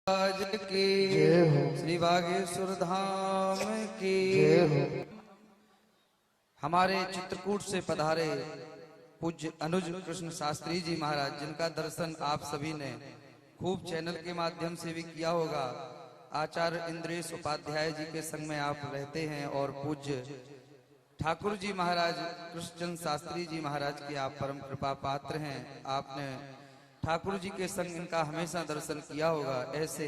आज की श्री बागेश्वर धाम की हमारे चित्रकूट से पधारे पूज्य अनुज कृष्ण शास्त्री जी महाराज, जिनका दर्शन आप सभी ने खूब चैनल के माध्यम से भी किया होगा। आचार्य इंद्रेश उपाध्याय जी के संग में आप रहते हैं और पूज्य ठाकुर जी महाराज कृष्णचंद्र शास्त्री जी महाराज के आप परम कृपा पात्र हैं। आपने ठाकुर जी के संग इनका हमेशा दर्शन किया होगा। ऐसे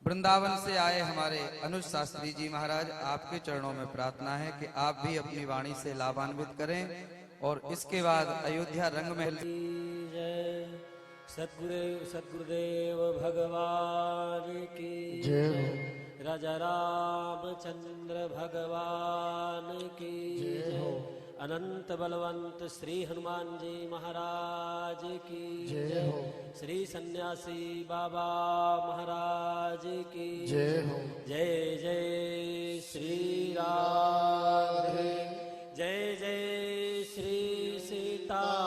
वृंदावन से आए हमारे अनुज शास्त्री जी महाराज, आपके चरणों में प्रार्थना है कि आप भी अपनी वाणी से लाभान्वित करें और इसके बाद अयोध्या रंग महल सद्गुरुदेव भगवान की जय, राजा रामचंद्र भगवान की जय, अनंत बलवंत श्री हनुमान जी महाराज की जय हो, श्री सन्यासी बाबा महाराज की जय हो, जय जय श्री राधे, जय जय श्री सीताराम।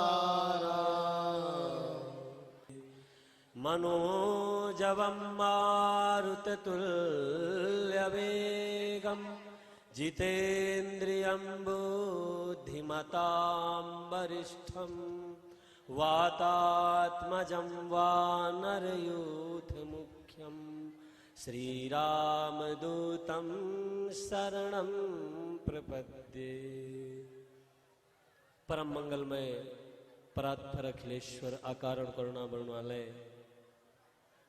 मनोजवं मारुततुल्यवेगं जितेन्द्रियं बुद्धिमतां वरिष्ठं वातात्मजं वानरयूथमुख्यं श्रीरामदूतं शरणं प्रपद्ये। परम मंगलमय परात्पर अखिलेश्वर अकारण करुणा वर्णवालय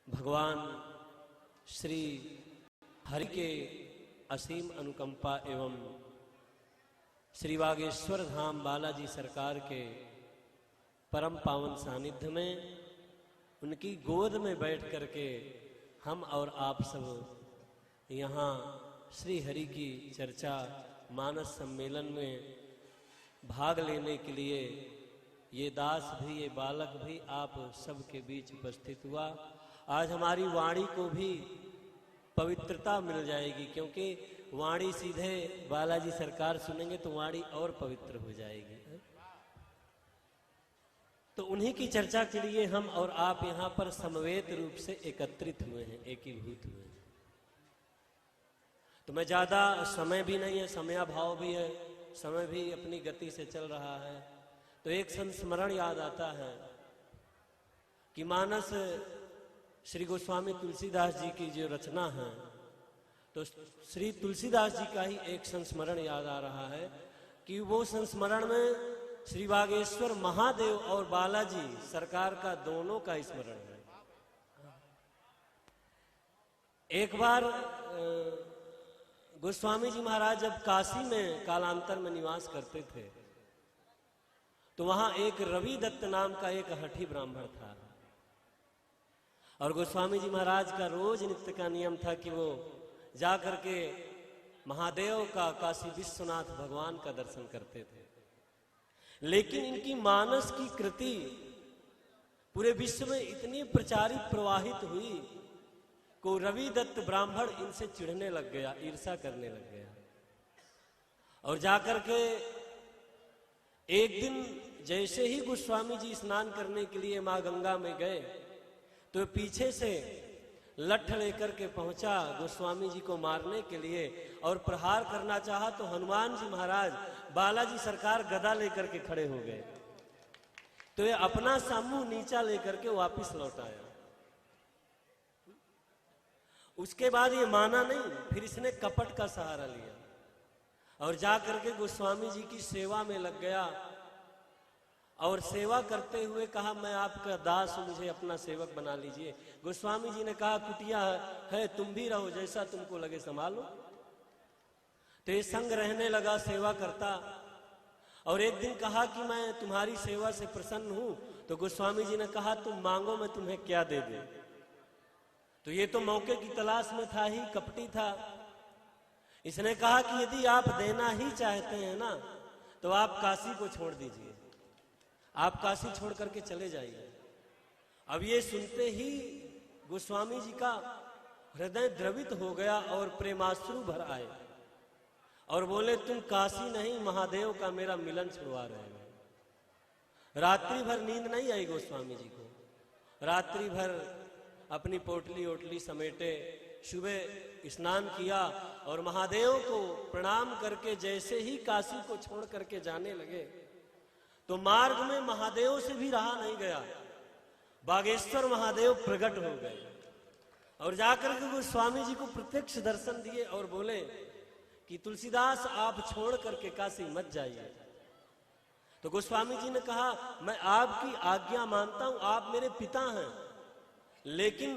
भगवान श्री हरि के असीम अनुकंपा एवं श्री बागेश्वर धाम बालाजी सरकार के परम पावन सानिध्य में उनकी गोद में बैठ करके हम और आप सब यहाँ श्री हरि की चर्चा मानस सम्मेलन में भाग लेने के लिए ये दास भी, ये बालक भी आप सबके बीच उपस्थित हुआ। आज हमारी वाणी को भी पवित्रता मिल जाएगी, क्योंकि वाणी सीधे बालाजी सरकार सुनेंगे तो वाणी और पवित्र हो जाएगी। तो उन्हीं की चर्चा के लिए हम और आप यहाँ पर समवेत रूप से एकत्रित हुए हैं, एकीभूत हुए हैं। तो मैं ज्यादा समय भी नहीं है, समयाभाव भी है, समय भी अपनी गति से चल रहा है। तो एक संस्मरण याद आता है कि मानस श्री गोस्वामी तुलसीदास जी की जो रचना है, तो श्री तुलसीदास जी का ही एक संस्मरण याद आ रहा है कि वो संस्मरण में श्री बागेश्वर महादेव और बालाजी सरकार का दोनों का स्मरण है। एक बार गोस्वामी जी महाराज जब काशी में कालांतर में निवास करते थे, तो वहां एक रवि दत्त नाम का एक हठी ब्राह्मण था और गोस्वामी जी महाराज का रोज नित्य का नियम था कि वो जा करके महादेव का, काशी विश्वनाथ भगवान का दर्शन करते थे। लेकिन इनकी मानस की कृति पूरे विश्व में इतनी प्रचारित प्रवाहित हुई को रवि दत्त ब्राह्मण इनसे चिढ़ने लग गया, ईर्ष्या करने लग गया और जाकर के एक दिन जैसे ही गोस्वामी जी स्नान करने के लिए मां गंगा में गए, तो पीछे से लठ लेकर के पहुंचा गोस्वामी जी को मारने के लिए और प्रहार करना चाहा, तो हनुमान जी महाराज बालाजी सरकार गदा लेकर के खड़े हो गए। तो ये अपना सामू नीचा लेकर के वापिस लौट आया। उसके बाद ये माना नहीं, फिर इसने कपट का सहारा लिया और जाकर के गोस्वामी जी की सेवा में लग गया और सेवा करते हुए कहा, मैं आपका दास हूं, मुझे अपना सेवक बना लीजिए। गोस्वामी जी ने कहा, कुटिया है, तुम भी रहो, जैसा तुमको लगे संभालो। तो ये संग रहने लगा, सेवा करता और एक दिन कहा कि मैं तुम्हारी सेवा से प्रसन्न हूं। तो गोस्वामी जी ने कहा, तुम मांगो, मैं तुम्हें क्या दे दूं। तो ये तो मौके की तलाश में था ही, कपटी था। इसने कहा कि यदि आप देना ही चाहते हैं ना, तो आप काशी को छोड़ दीजिए, आप काशी छोड़ करके चले जाइए। अब ये सुनते ही गोस्वामी जी का हृदय द्रवित हो गया और प्रेमाश्रु भर आए और बोले, तुम काशी नहीं महादेव का मेरा मिलन छुड़वा रहे हैं। रात्रि भर नींद नहीं आई गोस्वामी जी को। रात्रि भर अपनी पोटली ओटली समेटे, सुबह स्नान किया और महादेव को प्रणाम करके जैसे ही काशी को छोड़ करके जाने लगे तो मार्ग में महादेव से भी रहा नहीं गया, बागेश्वर महादेव प्रकट हो गए और जाकर के गोस्वामी जी को प्रत्यक्ष दर्शन दिए और बोले कि तुलसीदास आप छोड़ करके काशी मत जाइए। तो गोस्वामी जी ने कहा मैं आपकी आज्ञा मानता हूं, आप मेरे पिता हैं, लेकिन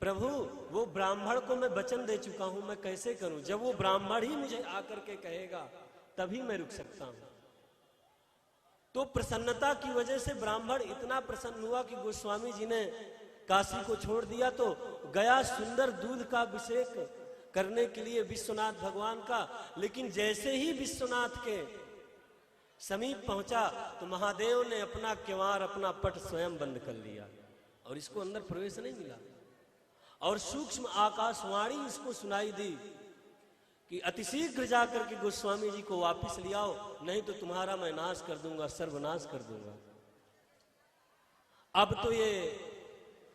प्रभु वो ब्राह्मण को मैं वचन दे चुका हूं, मैं कैसे करूं? जब वो ब्राह्मण ही मुझे आकर के कहेगा तभी मैं रुक सकता हूं। तो प्रसन्नता की वजह से ब्राह्मण इतना प्रसन्न हुआ कि गोस्वामी जी ने काशी को छोड़ दिया तो गया सुंदर दूध का अभिषेक करने के लिए विश्वनाथ भगवान का। लेकिन जैसे ही विश्वनाथ के समीप पहुंचा तो महादेव ने अपना किवाड़, अपना पट स्वयं बंद कर लिया और इसको अंदर प्रवेश नहीं मिला। और सूक्ष्म आकाशवाणी इसको सुनाई दी कि अतिशीघ्र जाकर के गोस्वामी जी को वापस ले आओ, नहीं तो तुम्हारा मैं नाश कर दूंगा, सर्वनाश कर दूंगा। अब तो ये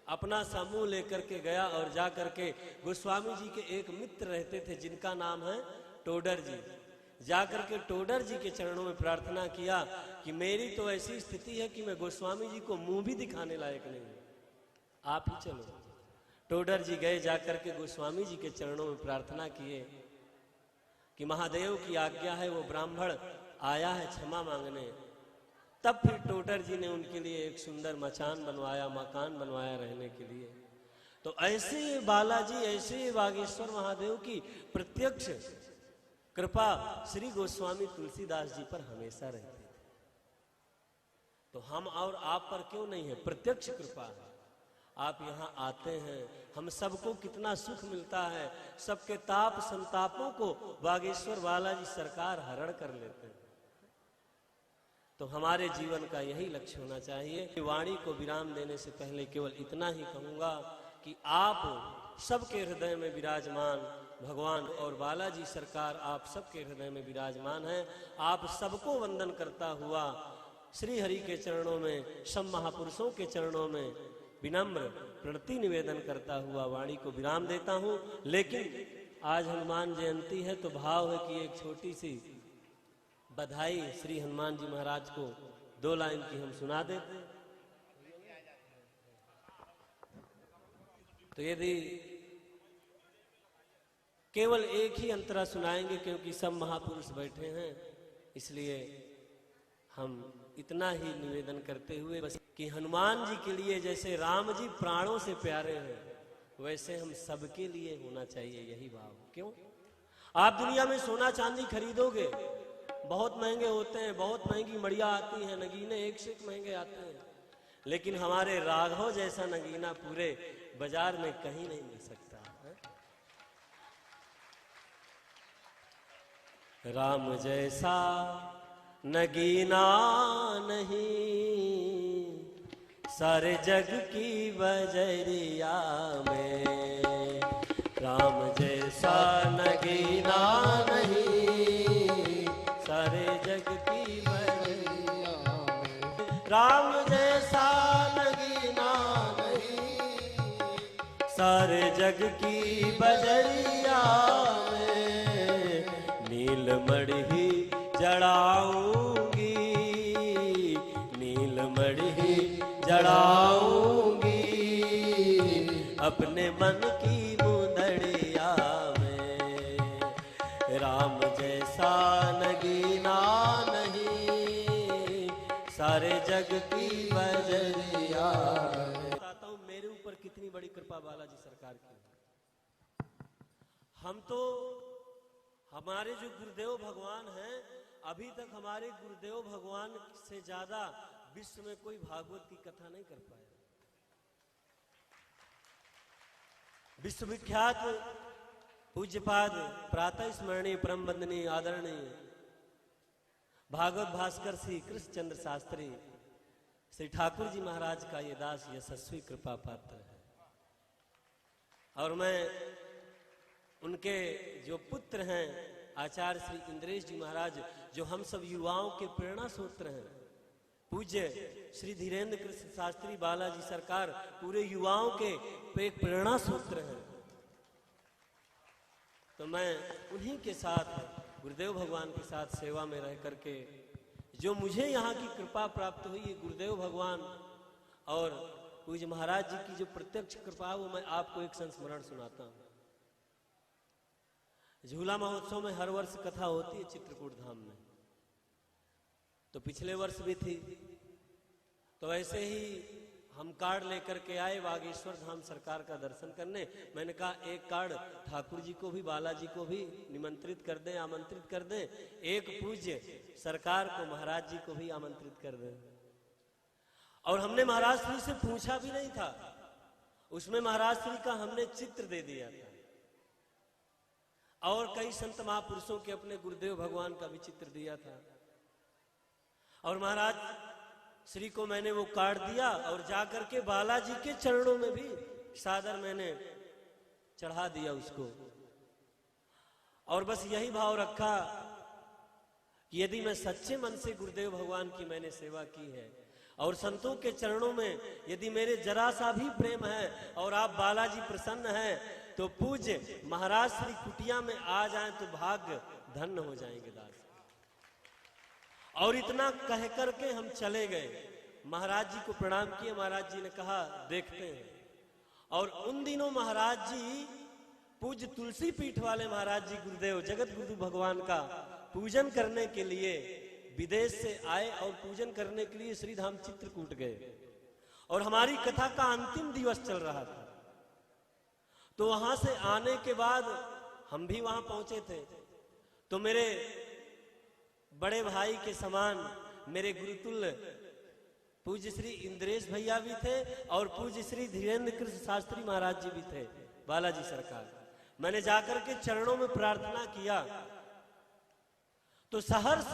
अपना समूह लेकर के गया और जाकर के गोस्वामी जी के एक मित्र रहते थे जिनका नाम है टोडर जी। जाकर के टोडर जी के चरणों में प्रार्थना किया कि मेरी तो ऐसी स्थिति है कि मैं गोस्वामी जी को मुंह भी दिखाने लायक नहीं हूं, आप ही चलो। टोडर जी गए, जाकर के गोस्वामी जी के चरणों में प्रार्थना किए कि महादेव की आज्ञा है, वो ब्राह्मण आया है क्षमा मांगने। तब फिर टोडर जी ने उनके लिए एक सुंदर मचान बनवाया, मकान बनवाया रहने के लिए। तो ऐसे ये बालाजी, ऐसे ये बागेश्वर महादेव की प्रत्यक्ष कृपा श्री गोस्वामी तुलसीदास जी पर हमेशा रहती है। तो हम और आप पर क्यों नहीं है? प्रत्यक्ष कृपा है। आप यहाँ आते हैं, हम सबको कितना सुख मिलता है, सबके ताप संतापों को बागेश्वर बालाजी सरकार हरण कर लेते हैं। तो हमारे जीवन का यही लक्ष्य होना चाहिए। वाणी को विराम देने से पहले केवल इतना ही कहूंगा कि आप सबके हृदय में विराजमान भगवान और बालाजी सरकार आप सबके हृदय में विराजमान हैं। आप सबको वंदन करता हुआ श्री हरि के चरणों में, सब महापुरुषों के चरणों में विनम्र प्रणति निवेदन करता हुआ वाणी को विराम देता हूं। लेकिन आज हनुमान जयंती है तो भाव है कि एक छोटी सी बधाई श्री हनुमान जी महाराज को 2 लाइन की हम सुना देते। तो यदि केवल एक ही अंतरा सुनाएंगे क्योंकि सब महापुरुष बैठे हैं, इसलिए हम इतना ही निवेदन करते हुए बस कि हनुमान जी के लिए जैसे राम जी प्राणों से प्यारे हैं, वैसे हम सबके लिए होना चाहिए यही भाव। क्यों? आप दुनिया में सोना चांदी खरीदोगे, बहुत महंगे होते हैं, बहुत महंगी मड़िया आती है, नगीने एक से एक महंगे आते हैं, लेकिन हमारे राघव जैसा नगीना पूरे बाजार में कहीं नहीं मिल सकता है। राम जैसा नगीना नहीं सारे जग की बजरिया में, राम जैसा नगीना नहीं सारे जग की बजरिया में, राम जैसा नगीना नहीं सारे जग की बजरिया में, नीलमणि जड़ाऊंगी, नीलमणि जड़ाऊंगी अपने मन की मुंदड़िया में, राम जैसा नगीना नहीं सारे जग की बजरिया। बताता हूं मेरे ऊपर कितनी बड़ी कृपा बालाजी सरकार की। हम तो हमारे जो गुरुदेव भगवान हैं, अभी तक हमारे गुरुदेव भगवान से ज्यादा विश्व में कोई भागवत की कथा नहीं कर पाया। विश्वविख्यात पूज्यपाद प्रातः स्मरणीय परम वंदनीय आदरणीय भागवत भास्कर श्री कृष्ण चंद्र शास्त्री श्री ठाकुर जी महाराज का ये दास यशस्वी कृपा पात्र है। और मैं उनके जो पुत्र हैं आचार्य श्री इंद्रेश जी महाराज, जो हम सब युवाओं के प्रेरणा सूत्र हैं, पूज्य श्री धीरेन्द्र कृष्ण शास्त्री बालाजी सरकार पूरे युवाओं के एक प्रेरणा सूत्र है। तो मैं उन्हीं के साथ, गुरुदेव भगवान के साथ सेवा में रह करके जो मुझे यहाँ की कृपा प्राप्त हुई, गुरुदेव भगवान और पूज्य महाराज जी की जो प्रत्यक्ष कृपा है वो मैं आपको एक संस्मरण सुनाता हूँ। झूला महोत्सव में हर वर्ष कथा होती है चित्रकूट धाम में, तो पिछले वर्ष भी थी। तो ऐसे ही हम कार्ड लेकर के आए बागेश्वर धाम सरकार का दर्शन करने। मैंने कहा एक कार्ड ठाकुर जी को भी, बालाजी को भी निमंत्रित कर दें, आमंत्रित कर दें, एक पूज्य सरकार को, महाराज जी को भी आमंत्रित कर दें। और हमने महाराज श्री से पूछा भी नहीं था, उसमें महाराज श्री का हमने चित्र दे दिया था और कई संत महापुरुषों के अपने गुरुदेव भगवान का भी चित्र दिया था। और महाराज श्री को मैंने वो कार्ड दिया और जाकर के बालाजी के चरणों में भी सादर मैंने चढ़ा दिया उसको। और बस यही भाव रखा कि यदि मैं सच्चे मन से गुरुदेव भगवान की मैंने सेवा की है और संतों के चरणों में यदि मेरे जरा सा भी प्रेम है और आप बालाजी प्रसन्न हैं, तो पूज्य महाराज श्री कुटिया में आ जाएं तो भाग्य धन्य हो जाएंगे दास। और इतना कह करके हम चले गए। महाराज जी को प्रणाम किए। महाराज जी ने कहा देखते हैं। और उन दिनों महाराज जी पूज्य तुलसी पीठ वाले महाराज जी गुरुदेव जगत गुरु भगवान का पूजन करने के लिए विदेश से आए और पूजन करने के लिए श्रीधाम चित्रकूट गए। और हमारी कथा का अंतिम दिवस चल रहा था। तो वहां से आने के बाद हम भी वहां पहुंचे थे। तो मेरे बड़े भाई के समान मेरे गुरुतुल्य पूज्य श्री इंद्रेश भैया भी थे और पूज्य श्री धीरेन्द्र कृष्ण शास्त्री महाराज जी भी थे, बालाजी सरकार। मैंने जाकर के चरणों में प्रार्थना किया तो सहर्ष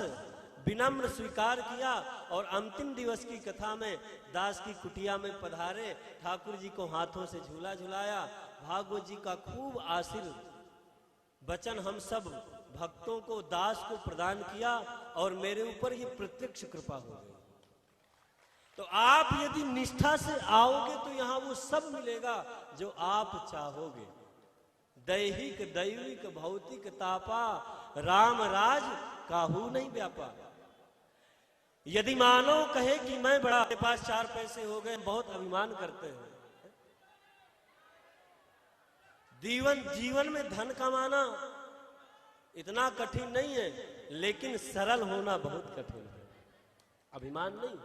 विनम्र स्वीकार किया और अंतिम दिवस की कथा में दास की कुटिया में पधारे, ठाकुर जी को हाथों से झूला झुलाया, भागवत जी का खूब आशीर्वाद वचन हम सब भक्तों को, दास को प्रदान किया और मेरे ऊपर ये प्रत्यक्ष कृपा हो गई। तो आप यदि निष्ठा से आओगे तो यहाँ वो सब मिलेगा जो आप चाहोगे। दैहिक दैविक भौतिक तापा, राम राज काहू नहीं व्यापा। यदि मानव कहे कि मैं बड़ा, मेरे पास 4 पैसे हो गए, बहुत अभिमान करते हैं। जीवन में धन कमाना इतना कठिन नहीं है, लेकिन सरल होना बहुत कठिन है। अभिमान नहीं।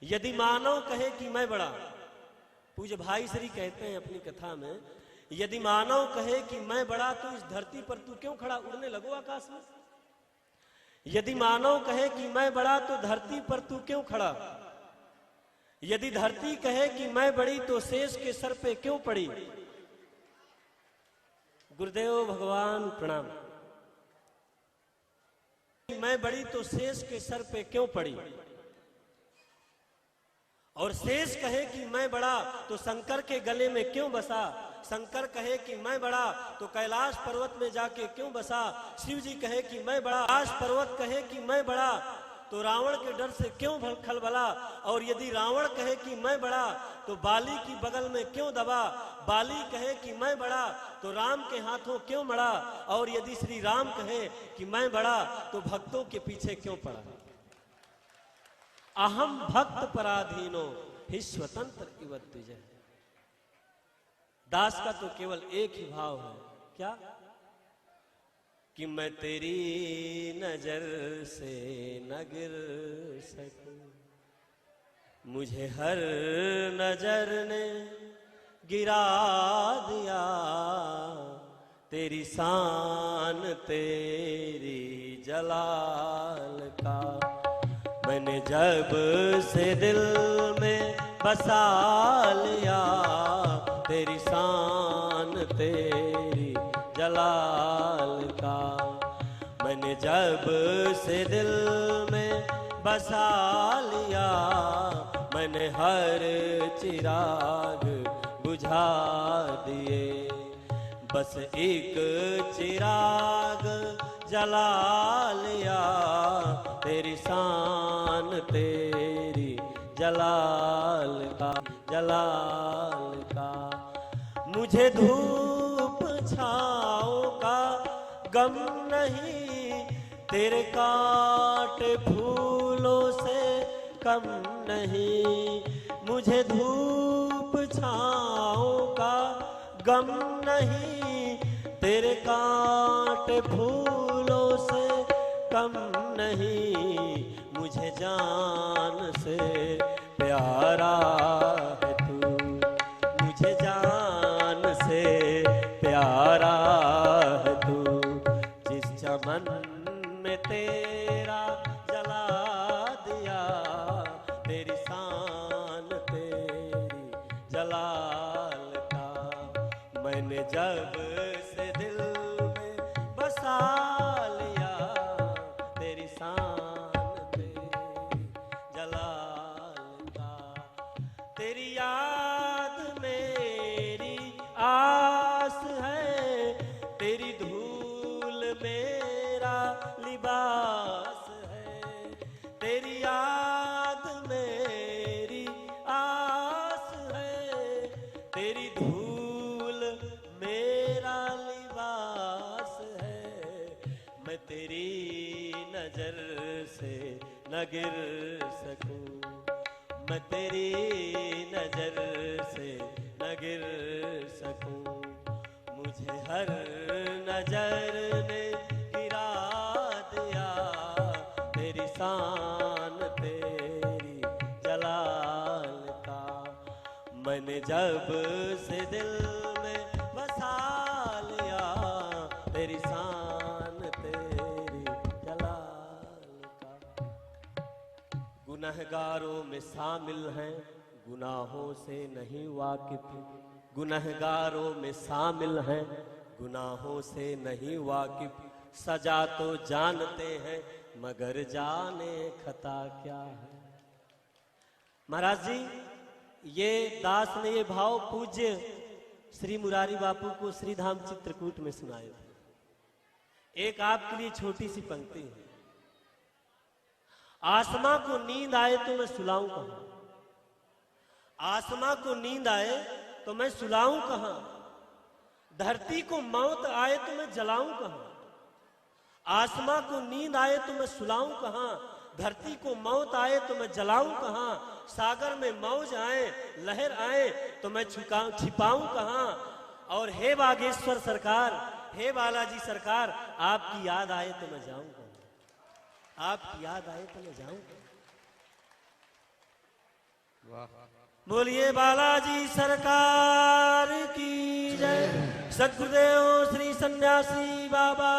यदि मानव कहे कि मैं बड़ा, पूज्य भाई श्री कहते हैं अपनी कथा में, यदि मानव कहे कि मैं बड़ा तो इस धरती पर तू क्यों खड़ा, उड़ने लगो आकाश में। यदि मानव कहे कि मैं बड़ा तो धरती पर तू क्यों खड़ा। यदि धरती कहे कि मैं बड़ी तो शेष के सर पे क्यों पड़ी। गुरुदेव भगवान प्रणाम। मैं बड़ी तो शेष के सर पे क्यों पड़ी। और शेष कहे कि मैं बड़ा तो शंकर के गले में क्यों बसा। शंकर कहे कि मैं बड़ा तो कैलाश पर्वत में जाके क्यों बसा। शिव जी कहे कि मैं बड़ा, कैलाश पर्वत कहे कि मैं बड़ा तो रावण के डर से क्यों खलबला। और यदि रावण कहे कि मैं बड़ा तो बाली की बगल में क्यों दबा। बाली कहे कि मैं बड़ा तो राम के हाथों क्यों मड़ा। और यदि श्री राम कहे कि मैं बड़ा तो भक्तों के पीछे क्यों पड़ा। अहम भक्त पराधीनो ही स्वतंत्र इव द्विजः। दास का तो केवल एक ही भाव है, क्या, कि मैं तेरी नजर से न गिर सकूं। मुझे हर नजर ने गिरा दिया। तेरी शान तेरी जलाल का मैंने जब से दिल में बसा लिया। तेरी शान तेरी जलाल का मैंने जब से दिल में बसा लिया। मैंने हर चिराग बुझा दिए। बस एक चिराग जला लिया, तेरी शान तेरी जलाल का, जलाल का। मुझे धूप छाँव का गम नहीं, तेरे कांटे फूलों से कम नहीं। मुझे धूप छाँव का गम नहीं, तेरे कांटे फूलों से कम नहीं। मुझे जान से प्यारा है तू, मुझे जान से प्यारा है तू। जिस चमन में तेरा जला दिया, तेरी शान तेरी जलाल का। मैंने जब से दिल में बसा लिया, तेरी शान तेरी जलाल का। तेरी याद मेरी आस है, तेरी धूल मेरा लिबास है। तेरी याद मेरी आस है, तेरी धूल मेरा लिबास है। मैं तेरी नजर से न गिर सकूं, मैं तेरी नजर से न गिर सकूं। मुझे हर नजर ने गिरा दिया, तेरी शान तेरी जलाल का। मैंने जब से दिल में बसा लिया, तेरी शान तेरी जलाल का। गुनहगारों में शामिल हैं, गुनाहों से नहीं वाकिफ। गुनहगारों में शामिल हैं, गुनाहों से नहीं वाकिफ। सजा तो जानते हैं मगर जाने खता क्या है। महाराज जी, ये दास ने ये भाव पूज्य श्री मुरारी बापू को श्रीधाम चित्रकूट में सुनाए थे। एक आपके लिए छोटी सी पंक्ति है। आसमां को नींद आए तो मैं सुलाऊं कहां, आसमां को नींद आए तो मैं सुलाऊं कहां। धरती को मौत आए तो मैं जलाऊं कहां। आसमां को नींद आए तो मैं सुलाऊं कहां, धरती को मौत आए तो मैं जलाऊं कहां। सागर में मौज आए लहर आए तो मैं छिपाऊं कहां। और हे बागेश्वर सरकार, हे बालाजी सरकार, आपकी याद आए तो मैं जाऊं कहां, आपकी याद आए तो मैं जाऊं कहां। बोलिए बालाजी सरकार की जय। सद्गुरुदेव श्री सन्यासी बाबा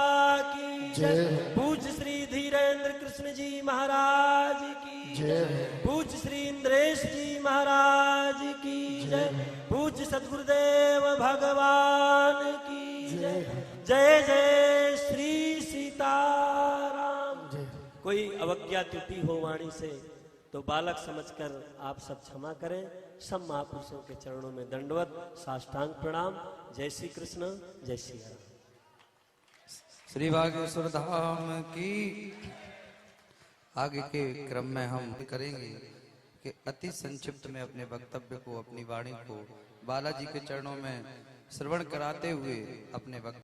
की जय। पूज्य श्री धीरेन्द्र कृष्ण जी महाराज की जय। पूज्य श्री इंद्रेश जी महाराज की जय। पूज्य सद्गुरुदेव भगवान की जय। जय जय श्री सीताराम। कोई अवज्ञा त्रुटि हो वाणी से तो बालक समझकर आप सब क्षमा करें। सब महापुरुषों के चरणों में दंडवत साष्टांग प्रणाम। जय श्री कृष्ण, जय श्री राम। श्री बागेश्वर धाम की। आगे के क्रम में हम करेंगे कि अति संक्षिप्त में अपने वक्तव्य को, अपनी वाणी को बालाजी के चरणों में श्रवण कराते हुए अपने वक्त